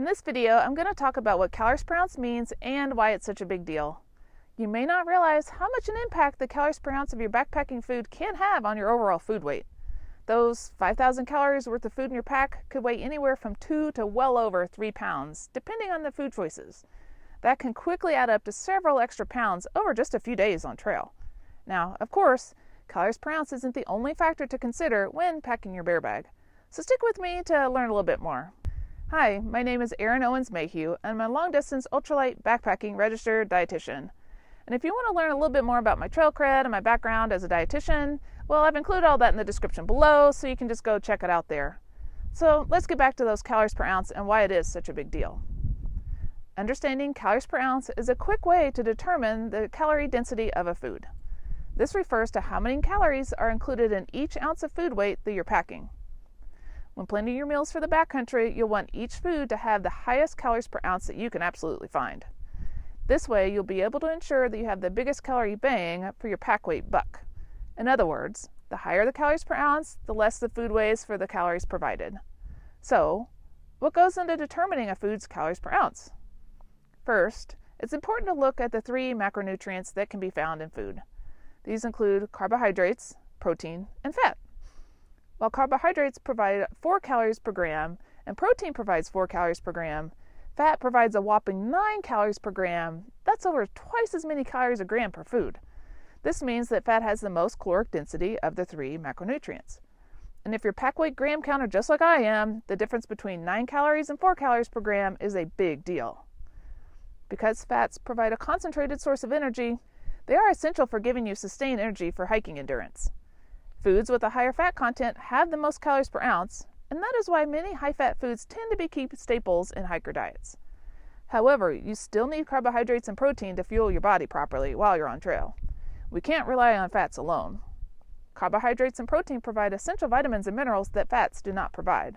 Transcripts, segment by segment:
In this video, I'm going to talk about what calories per ounce means and why it's such a big deal. You may not realize how much an impact the calories per ounce of your backpacking food can have on your overall food weight. Those 5,000 calories worth of food in your pack could weigh anywhere from 2 to well over 3 pounds, depending on the food choices. That can quickly add up to several extra pounds over just a few days on trail. Now, of course, calories per ounce isn't the only factor to consider when packing your bear bag. So stick with me to learn a little bit more. Hi, my name is Erin Owens Mayhew, and I'm a long-distance ultralight backpacking registered dietitian. And if you want to learn a little bit more about my trail cred and my background as a dietitian, well, I've included all that in the description below, so you can just go check it out there. So let's get back to those calories per ounce and why it is such a big deal. Understanding calories per ounce is a quick way to determine the calorie density of a food. This refers to how many calories are included in each ounce of food weight that you're packing. When planning your meals for the backcountry, you'll want each food to have the highest calories per ounce that you can absolutely find. This way, you'll be able to ensure that you have the biggest calorie bang for your pack weight buck. In other words, the higher the calories per ounce, the less the food weighs for the calories provided. So, what goes into determining a food's calories per ounce? First, it's important to look at the 3 macronutrients that can be found in food. These include carbohydrates, protein, and fat. While carbohydrates provide 4 calories per gram and protein provides 4 calories per gram, fat provides a whopping 9 calories per gram. That's over twice as many calories a gram per food. This means that fat has the most caloric density of the 3 macronutrients. And if you're pack weight gram counter just like I am, the difference between 9 calories and 4 calories per gram is a big deal. Because fats provide a concentrated source of energy, they are essential for giving you sustained energy for hiking endurance. Foods with a higher fat content have the most calories per ounce, and that is why many high-fat foods tend to be key staples in hiker diets. However, you still need carbohydrates and protein to fuel your body properly while you're on trail. We can't rely on fats alone. Carbohydrates and protein provide essential vitamins and minerals that fats do not provide.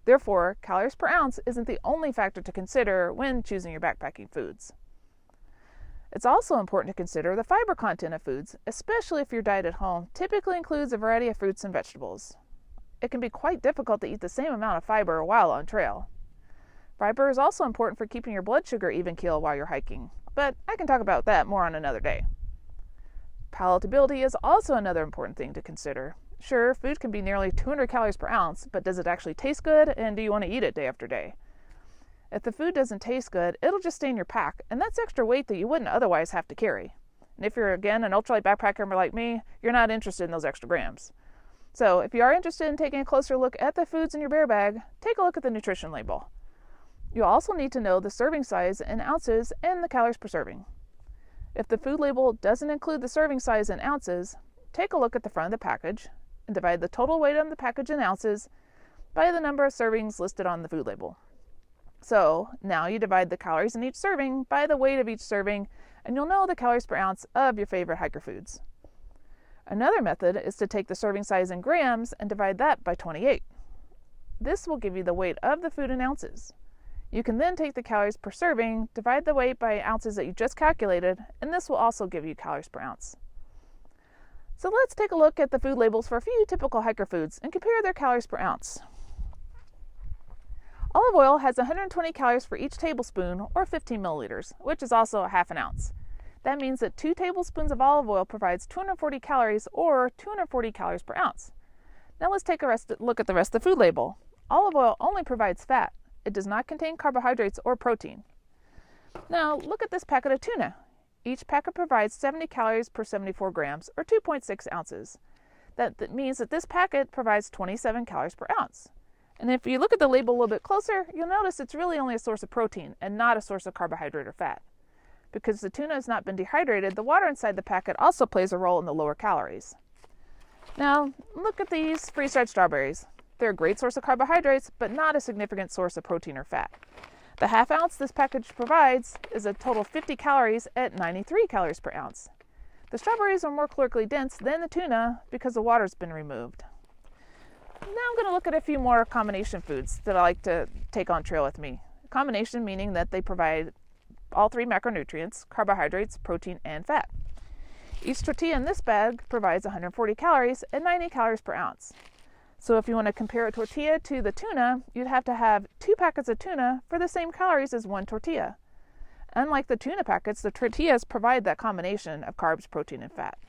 Therefore, calories per ounce isn't the only factor to consider when choosing your backpacking foods. It's also important to consider the fiber content of foods, especially if your diet at home typically includes a variety of fruits and vegetables. It can be quite difficult to eat the same amount of fiber while on trail. Fiber is also important for keeping your blood sugar even keel while you're hiking, but I can talk about that more on another day. Palatability is also another important thing to consider. Sure, food can be nearly 200 calories per ounce, but does it actually taste good, and do you want to eat it day after day? If the food doesn't taste good, it'll just stay in your pack, and that's extra weight that you wouldn't otherwise have to carry. And if you're, again, an ultralight backpacker like me, you're not interested in those extra grams. So if you are interested in taking a closer look at the foods in your bear bag, take a look at the nutrition label. You also need to know the serving size in ounces and the calories per serving. If the food label doesn't include the serving size in ounces, take a look at the front of the package and divide the total weight on the package in ounces by the number of servings listed on the food label. So now you divide the calories in each serving by the weight of each serving, and you'll know the calories per ounce of your favorite hiker foods. Another method is to take the serving size in grams and divide that by 28. This will give you the weight of the food in ounces. You can then take the calories per serving, divide the weight by ounces that you just calculated, and this will also give you calories per ounce. So let's take a look at the food labels for a few typical hiker foods and compare their calories per ounce. Olive oil has 120 calories for each tablespoon, or 15 milliliters, which is also a half an ounce. That means that 2 tablespoons of olive oil provides 240 calories, or 240 calories per ounce. Now let's take a look at the rest of the food label. Olive oil only provides fat. It does not contain carbohydrates or protein. Now look at this packet of tuna. Each packet provides 70 calories per 74 grams, or 2.6 ounces. That means that this packet provides 27 calories per ounce. And if you look at the label a little bit closer, you'll notice it's really only a source of protein and not a source of carbohydrate or fat. Because the tuna has not been dehydrated, the water inside the packet also plays a role in the lower calories. Now, look at these freeze-dried strawberries. They're a great source of carbohydrates, but not a significant source of protein or fat. The half ounce this package provides is a total of 50 calories at 93 calories per ounce. The strawberries are more calorically dense than the tuna because the water's been removed. Now I'm going to look at a few more combination foods that I like to take on trail with me. Combination meaning that they provide all 3 macronutrients, carbohydrates, protein, and fat. Each tortilla in this bag provides 140 calories and 90 calories per ounce. So if you want to compare a tortilla to the tuna, you'd have to have 2 packets of tuna for the same calories as 1 tortilla. Unlike the tuna packets, the tortillas provide that combination of carbs, protein, and fat.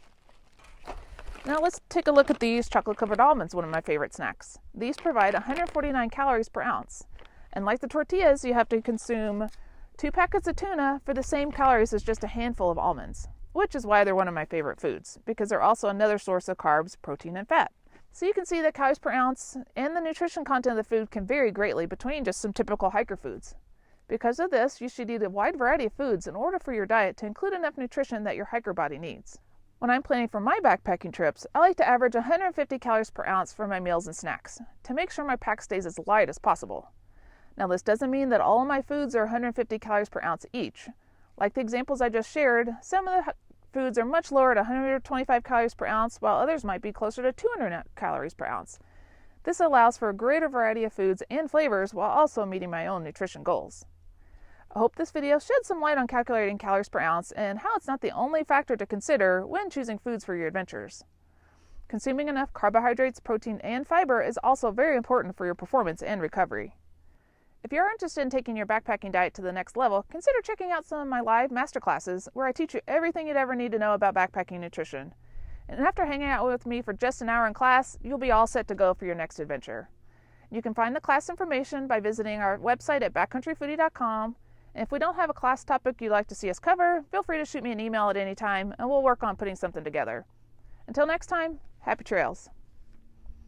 Now let's take a look at these chocolate-covered almonds, one of my favorite snacks. These provide 149 calories per ounce. And like the tortillas, you have to consume 2 packets of tuna for the same calories as just a handful of almonds, which is why they're one of my favorite foods, because they're also another source of carbs, protein, and fat. So you can see that calories per ounce and the nutrition content of the food can vary greatly between just some typical hiker foods. Because of this, you should eat a wide variety of foods in order for your diet to include enough nutrition that your hiker body needs. When I'm planning for my backpacking trips, I like to average 150 calories per ounce for my meals and snacks to make sure my pack stays as light as possible. Now this doesn't mean that all of my foods are 150 calories per ounce each. Like the examples I just shared, some of the foods are much lower at 125 calories per ounce, while others might be closer to 200 calories per ounce. This allows for a greater variety of foods and flavors while also meeting my own nutrition goals. I hope this video shed some light on calculating calories per ounce and how it's not the only factor to consider when choosing foods for your adventures. Consuming enough carbohydrates, protein, and fiber is also very important for your performance and recovery. If you're interested in taking your backpacking diet to the next level, consider checking out some of my live masterclasses where I teach you everything you'd ever need to know about backpacking nutrition. And after hanging out with me for just an hour in class, you'll be all set to go for your next adventure. You can find the class information by visiting our website at backcountryfoodie.com. And if we don't have a class topic you'd like to see us cover, feel free to shoot me an email at any time and we'll work on putting something together. Until next time, happy trails.